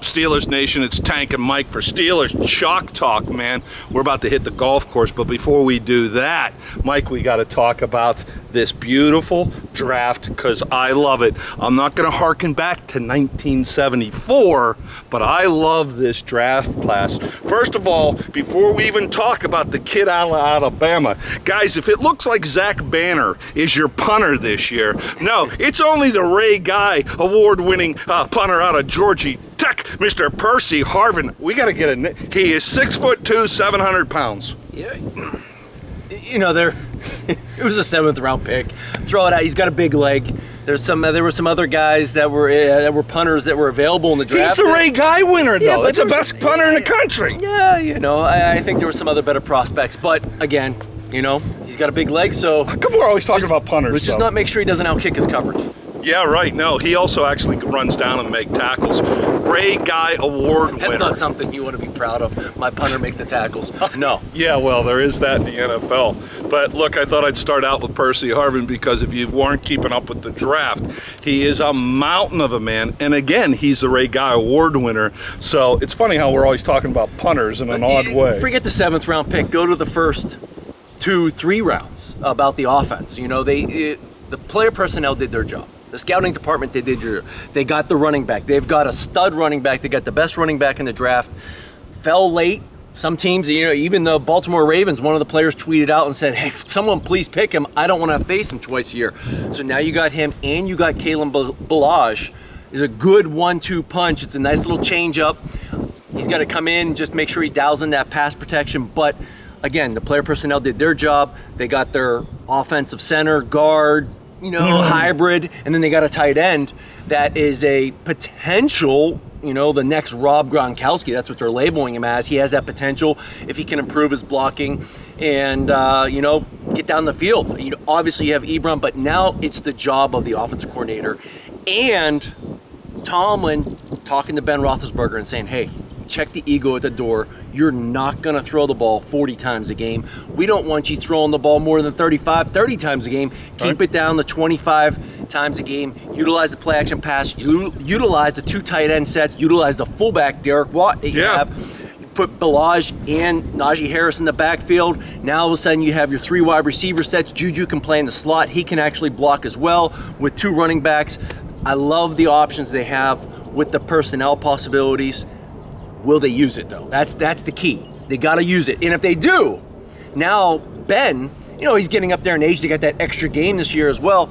Steelers Nation? It's Tank and Mike for Steelers Chalk Talk, man. We're about to hit the golf course, but before we do that, Mike, we got to talk about this beautiful draft because I love it. I'm not going to harken back to 1974, but I love this draft class. First of all, before we even talk about the kid out of Alabama, guys, if it looks like Zach Banner is your punter this year, no, it's only the Ray Guy award-winning punter out of Georgia Tech, Mr. Percy Harvin. We got to get a. He is 6'2", 700 pounns. Yeah, you know, it was a 7th round pick. Throw it out. He's got a big leg. There were some other guys that were punters that were available in the draft. He's the Ray Guy winner, though. Yeah, It's the best punter in the country. Yeah, you know, I think there were some other better prospects, but again, you know, he's got a big leg, so. How come we're always talking about punters? Let's just not make sure he doesn't outkick his coverage. Yeah, right. No, he also actually runs down and makes tackles. Ray Guy award winner. That's not something you want to be proud of. My punter makes the tackles. No. Yeah, well, there is that in the NFL. But look, I thought I'd start out with Percy Harvin because if you weren't keeping up with the draft, he is a mountain of a man. And again, he's the Ray Guy award winner. So it's funny how we're always talking about punters in an odd way. Forget the 7th round pick. Go to the first 2-3 rounds about the offense. You know, the player personnel did their job. The scouting department, they got the running back. They've got a stud running back. They got the best running back in the draft. Fell late. Some teams, you know, even the Baltimore Ravens, one of the players tweeted out and said, hey, someone please pick him. I don't want to face him twice a year. So now you got him and you got Kalen Ballage. It's a good 1-2 punch. It's a nice little change up. He's got to come in, just make sure he dials in that pass protection. But again, the player personnel did their job. They got their offensive center, guard, you know, hybrid, and then they got a tight end that is a potential, you know, the next Rob Gronkowski. That's what they're labeling him as. He has that potential if he can improve his blocking and, you know, get down the field. You know, obviously you have Ebron, but now it's the job of the offensive coordinator and Tomlin talking to Ben Roethlisberger and saying, hey, check the ego at the door. You're not going to throw the ball 40 times a game. We don't want you throwing the ball more than 30 times a game. Keep it down to 25 times a game. Utilize the play action pass. Utilize the 2 tight end sets. Utilize the fullback, Derek Watt, that you have. You put Ballage and Najee Harris in the backfield. Now all of a sudden you have your 3 wide receiver sets. Juju can play in the slot. He can actually block as well with 2 running backs. I love the options they have with the personnel possibilities. Will they use it, though? That's the key. They got to use it. And if they do, now Ben, you know, he's getting up there in age. They got that extra game this year as well.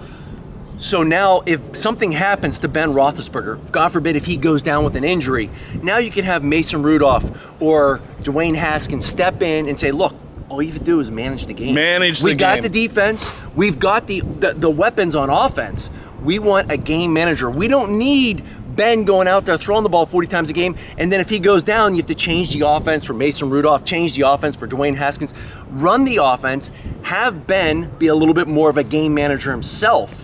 So now if something happens to Ben Roethlisberger, God forbid if he goes down with an injury, now you can have Mason Rudolph or Dwayne Haskins step in and say, look, all you have to do is manage the game. We got the defense. We've got the weapons on offense. We want a game manager. We don't need Ben going out there throwing the ball 40 times a game, and then if he goes down, you have to change the offense for Mason Rudolph, change the offense for Dwayne Haskins, run the offense, have Ben be a little bit more of a game manager himself,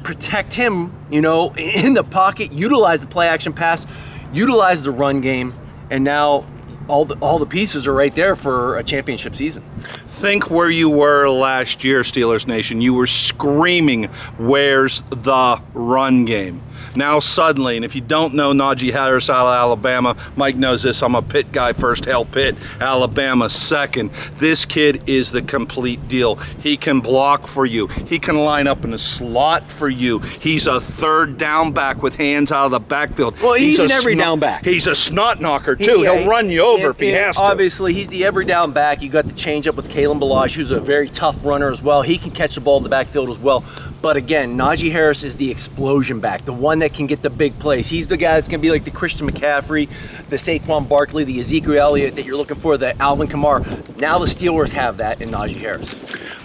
protect him, you know, in the pocket, utilize the play action pass, utilize the run game, and now all the pieces are right there for a championship season. Think where you were last year, Steelers Nation. You were screaming, where's the run game? Now suddenly, and if you don't know Najee Harris out of Alabama, Mike knows this, I'm a Pitt guy first, Hail Pitt, Alabama second. This kid is the complete deal. He can block for you. He can line up in a slot for you. He's a 3rd down back with hands out of the backfield. Well, he's an every down back. He's a snot knocker too. He'll run you over if he has to. Obviously, he's the every down back. You got the change up with Kalen Ballage, who's a very tough runner as well. He can catch the ball in the backfield as well. But again, Najee Harris is the explosion back, the one that can get the big plays. He's the guy that's going to be like the Christian McCaffrey, the Saquon Barkley, the Ezekiel Elliott that you're looking for, the Alvin Kamara. Now the Steelers have that in Najee Harris.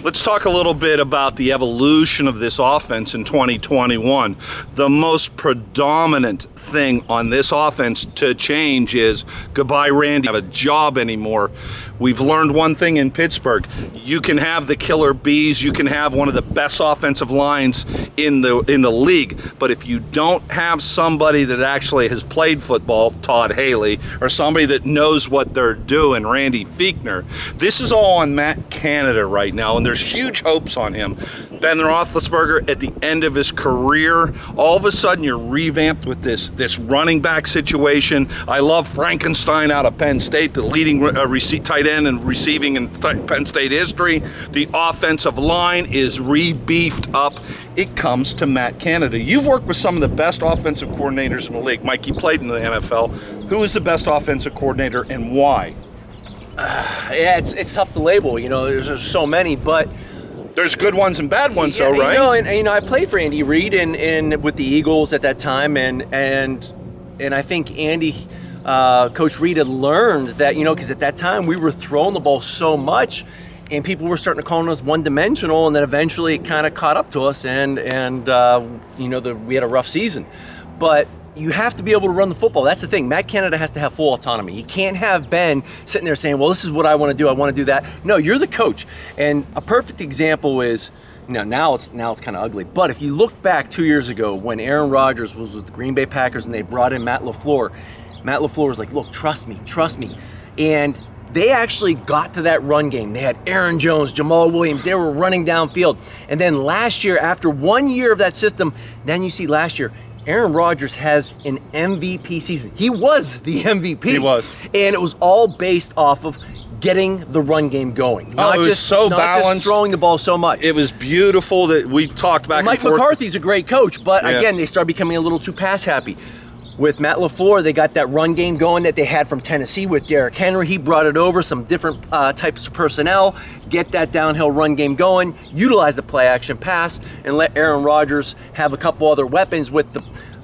Let's talk a little bit about the evolution of this offense in 2021. The most predominant thing on this offense to change is goodbye Randy, have a job anymore. We've learned one thing in Pittsburgh. You can have the killer bees, you can have one of the best offensive lines in the league, but if you don't have somebody that actually has played football, Todd Haley, or somebody that knows what they're doing, Randy Feekner, this is all on Matt Canada right now, and there's huge hopes on him. Ben Roethlisberger at the end of his career, all of a sudden you're revamped with this running back situation. I love Frankenstein out of Penn State, the leading tight end and receiving in Penn State history. The offensive line is re-beefed up. It comes to Matt Canada. You've worked with some of the best offensive coordinators in the league. Mike, you played in the NFL. Who is the best offensive coordinator and why? Yeah, it's tough to label. There's so many, but there's good ones and bad ones, though, right? I played for Andy Reid and with the Eagles at that time, and I think Andy, Coach Reid had learned that, because at that time we were throwing the ball so much, and people were starting to call us one-dimensional, and then eventually it kind of caught up to us, and we had a rough season, but you have to be able to run the football. That's the thing. Matt Canada has to have full autonomy. You can't have Ben sitting there saying, well, this is what I want to do. I want to do that. No, you're the coach. And a perfect example is, now it's kind of ugly. But if you look back 2 years ago when Aaron Rodgers was with the Green Bay Packers and they brought in Matt LaFleur was like, look, trust me. And they actually got to that run game. They had Aaron Jones, Jamal Williams. They were running downfield. And then last year, after 1 year of that system, then you see last year, Aaron Rodgers has an MVP season. He was the MVP. He was. And it was all based off of getting the run game going. It was so balanced. Not just throwing the ball so much. It was beautiful that we talked back and forth. Mike McCarthy's a great coach, but again, they started becoming a little too pass happy. With Matt LaFleur, they got that run game going that they had from Tennessee with Derrick Henry. He brought it over, some different types of personnel, get that downhill run game going, utilize the play action pass, and let Aaron Rodgers have a couple other weapons with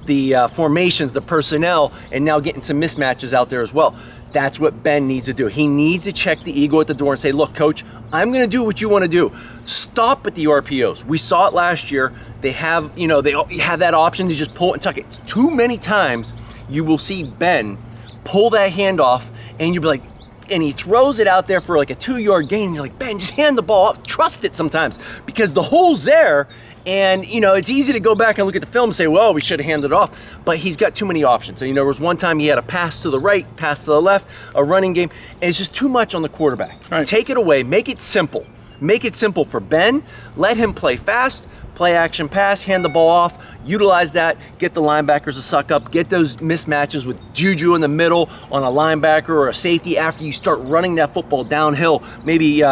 the formations, the personnel, and now getting some mismatches out there as well. That's what Ben needs to do. He needs to check the ego at the door and say, look, coach, I'm going to do what you want to do. Stop at the RPOs. We saw it last year. They have, they have that option to just pull it and tuck it. Too many times you will see Ben pull that handoff and you'll be like, and he throws it out there for like a 2-yard gain. And you're like, Ben, just hand the ball off. Trust it sometimes because the hole's there. And, it's easy to go back and look at the film and say, well, we should have handed it off. But he's got too many options. And, there was one time he had a pass to the right, pass to the left, a running game. And it's just too much on the quarterback. Right. Take it away. Make it simple. Make it simple for Ben. Let him play fast. Play action pass, hand the ball off, utilize that, get the linebackers to suck up, get those mismatches with Juju in the middle on a linebacker or a safety after you start running that football downhill. Maybe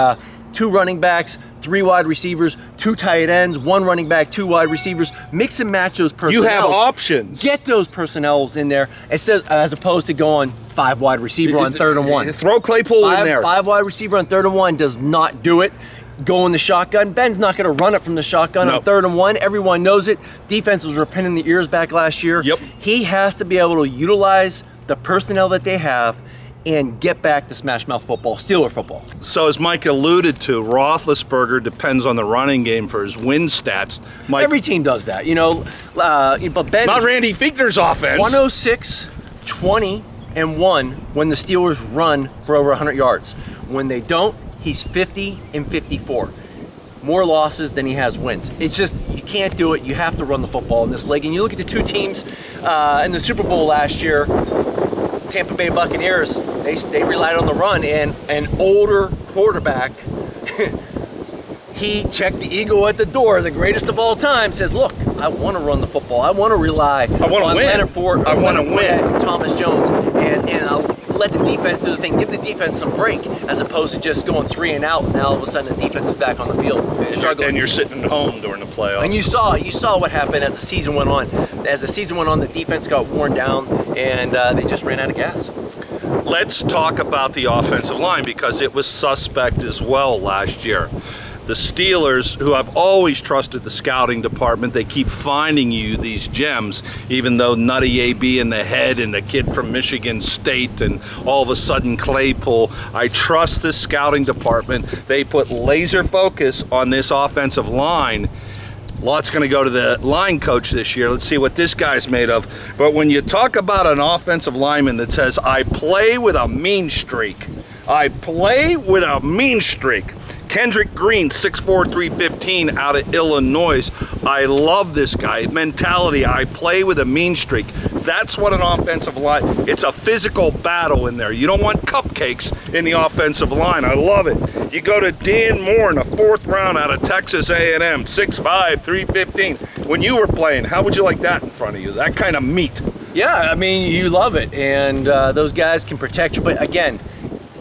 2 running backs, 3 wide receivers, 2 tight ends, 1 running back, 2 wide receivers. Mix and match those personnel. You have options. Get those personnels in there as opposed to going 5 wide receiver on 3rd and 1. Throw Claypool in there. 5 wide receiver on 3rd and 1 does not do it. Go in the shotgun. Ben's not going to run it from the shotgun on 3rd and 1. Everyone knows it. Defenses were pinning the ears back last year. Yep. He has to be able to utilize the personnel that they have and get back to smash mouth football, Steeler football. So as Mike alluded to, Roethlisberger depends on the running game for his win stats. Mike, every team does that, but Ben not Randy Feekner's offense. 106, 20, and 1 when the Steelers run for over 100 yards. When they don't, he's 50 and 54. More losses than he has wins. It's just, you can't do it. You have to run the football in this league. And you look at the 2 teams in the Super Bowl last year, Tampa Bay Buccaneers, they relied on the run, and an older quarterback, he checked the ego at the door. The greatest of all time says, look, I want to run the football. I want to rely on Leonard Ford, I want to win. And Thomas Jones, and I'll let the defense do the thing. Give the defense some break, as opposed to just going 3 and out. And now all of a sudden the defense is back on the field. And you're sitting at home during the playoffs. And you saw what happened as the season went on. As the season went on, the defense got worn down, and they just ran out of gas. Let's talk about the offensive line because it was suspect as well last year. The Steelers, who I've always trusted the scouting department, they keep finding you these gems, even though Nutty AB in the head and the kid from Michigan State and all of a sudden Claypool. I trust the scouting department. They put laser focus on this offensive line. Lots going to go to the line coach this year. Let's see what this guy's made of. But when you talk about an offensive lineman that says, I play with a mean streak, I play with a mean streak. Kendrick Green, 6'4", 315 out of Illinois. I love this guy. Mentality, I play with a mean streak. That's what an offensive line, it's a physical battle in there. You don't want cupcakes in the offensive line. I love it. You go to Dan Moore in the 4th round out of Texas A&M, 6'5", 315. When you were playing, how would you like that in front of you? That kind of meat. Yeah, I mean, you love it, and those guys can protect you. But again,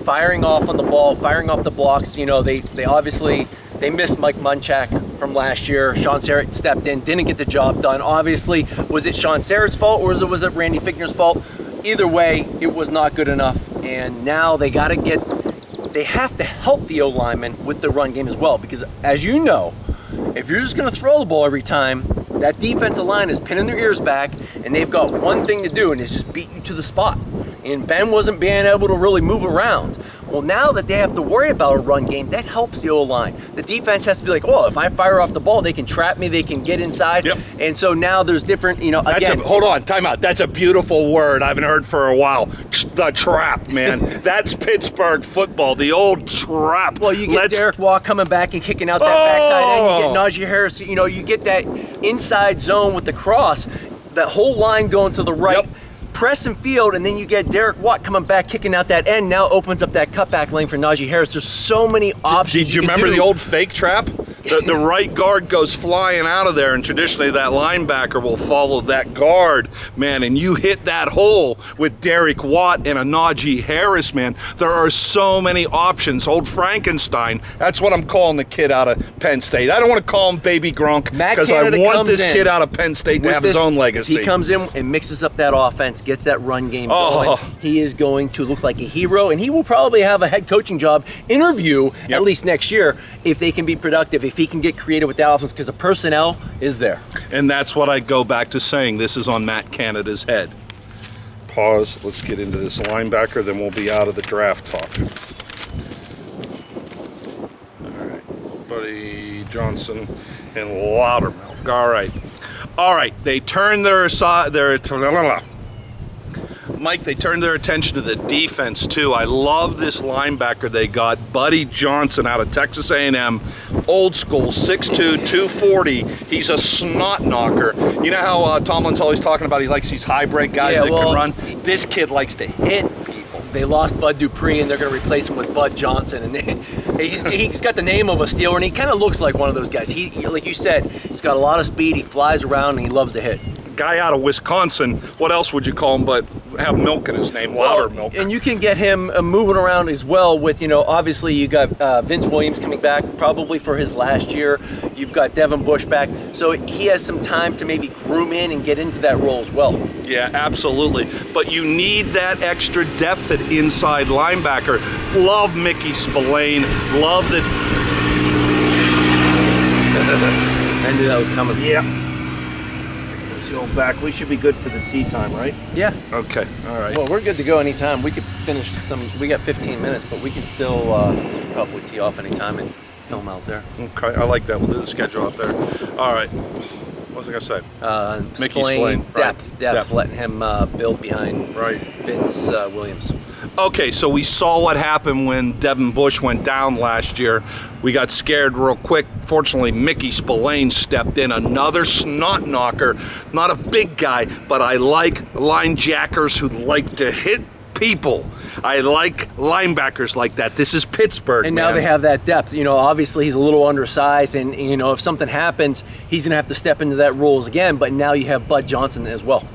firing off on the ball, firing off the blocks. You know, they obviously missed Mike Munchak from last year. Sean Sarrett stepped in, didn't get the job done. Obviously, was it Sean Sarrett's fault or was it Randy Feekner's fault? Either way, it was not good enough. And now they have to help the O-lineman with the run game as well. Because as you know, if you're just going to throw the ball every time, that defensive line is pinning their ears back, and they've got one thing to do, and it's just beat you to the spot. And Ben wasn't being able to really move around. Well, now that they have to worry about a run game, that helps the O-line. The defense has to be like, oh, if I fire off the ball, they can trap me, they can get inside. Yep. And so now there's different, again. Hold on, time out. That's a beautiful word I haven't heard for a while. The trap, man. That's Pittsburgh football, the old trap. Well, you get Derek Watt coming back and kicking out that backside, and you get Najee Harris. You get that inside zone with the cross, that whole line going to the right. Yep. Press and field, and then you get Derek Watt coming back, kicking out that end. Now opens up that cutback lane for Najee Harris. There's so many options. Did you remember the old fake trap? The right guard goes flying out of there, and traditionally that linebacker will follow that guard, man, and you hit that hole with Derek Watt and a Najee Harris, man. There are so many options. Old Frankenstein, that's what I'm calling the kid out of Penn State. I don't want to call him Baby Gronk because I want this kid out of Penn State to have his own legacy. He comes in and mixes up that offense, gets that run game going. He is going to look like a hero, and he will probably have a head coaching job interview at least next year if they can be productive, if he can get creative with the offense, because the personnel is there. And that's what I go back to saying. This is on Matt Canada's head. Pause. Let's get into this linebacker, then we'll be out of the draft talk. All right. Buddy Johnson and Loudermilk. All right. They turn Mike, they turned their attention to the defense too. I love this linebacker they got, Buddy Johnson out of Texas A&M, old school, 6'2", 240. He's a snot knocker. You know how Tomlin's always talking about he likes these hybrid guys that can run? This kid likes to hit people. They lost Bud Dupree, and they're going to replace him with Bud Johnson. And he's got the name of a Steeler, and he kind of looks like one of those guys. He, like you said, he's got a lot of speed. He flies around, and he loves to hit. Guy out of Wisconsin, what else would you call him but have milk in his name, Loudermilk? And you can get him moving around as well with, obviously you got Vince Williams coming back probably for his last year. You've got Devin Bush back. So he has some time to maybe groom in and get into that role as well. Yeah, absolutely. But you need that extra depth at inside linebacker. Love Mickey Spillane. Love that. I knew that was coming. Yeah. Back. We should be good for the tea time, right? Yeah. Okay. All right. Well, we're good to go anytime. We could finish we got 15 minutes, but we can still probably tee off anytime and film out there. Okay. I like that. We'll do the schedule out there. All right. What was I going to say? Mickey Spillane. Depth. Letting him build behind Vince Williams. Okay, so we saw what happened when Devin Bush went down last year. We got scared real quick. Fortunately, Mickey Spillane stepped in, another snot knocker. Not a big guy, but I like linejackers who like to hit people. I like linebackers like that. This is Pittsburgh, and now they have that depth. Obviously he's a little undersized, and if something happens, he's gonna have to step into that role again. But now you have Bud Johnson as well.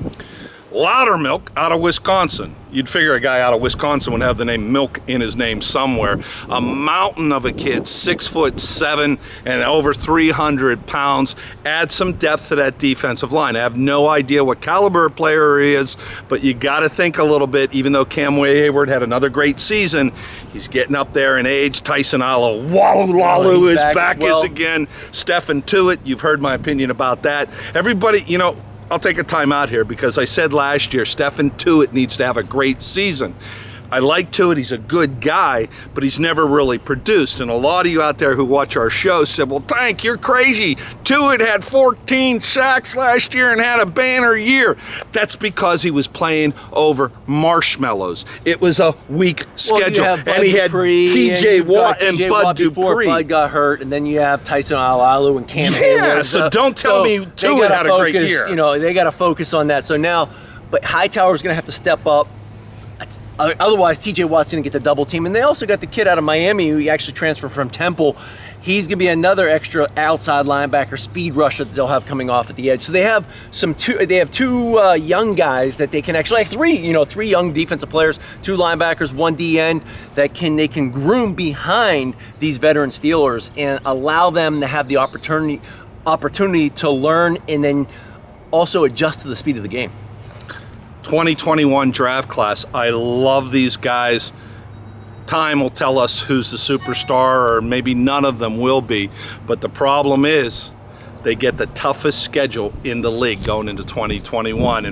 Loudermilk out of Wisconsin. You'd figure a guy out of Wisconsin would have the name Milk in his name somewhere. A mountain of a kid, 6'7" and over 300 pounds. Add some depth to that defensive line. I have no idea what caliber of player he is, but you got to think a little bit. Even though Cam Hayward had another great season, he's getting up there in age. Tyson Alualu is back again. Stefan Tuitt, you've heard my opinion about that. Everybody, I'll take a time out here because I said last year Stefan Tuitt needs to have a great season. I like Tuitt, he's a good guy, but he's never really produced. And a lot of you out there who watch our show said, well, Tank, you're crazy. Tuitt had 14 sacks last year and had a banner year. That's because he was playing over marshmallows. It was a weak schedule. And he had TJ Watt and Bud Dupree. Bud got hurt, and then you have Tyson Alalu and Cam Yeah, Hayward. so don't tell me Tuitt had a great year. You know, they got to focus on that. So now, but Hightower's going to have to step up. Otherwise, TJ Watt's going to get the double team. And they also got the kid out of Miami who actually transferred from Temple. He's going to be another extra outside linebacker, speed rusher that they'll have coming off at the edge. So they have two young guys that they can actually, three young defensive players, 2 linebackers, 1 D end that they can groom behind these veteran Steelers and allow them to have the opportunity to learn and then also adjust to the speed of the game. 2021 draft class. I love these guys. Time will tell us who's the superstar, or maybe none of them will be. But the problem is they get the toughest schedule in the league going into 2021.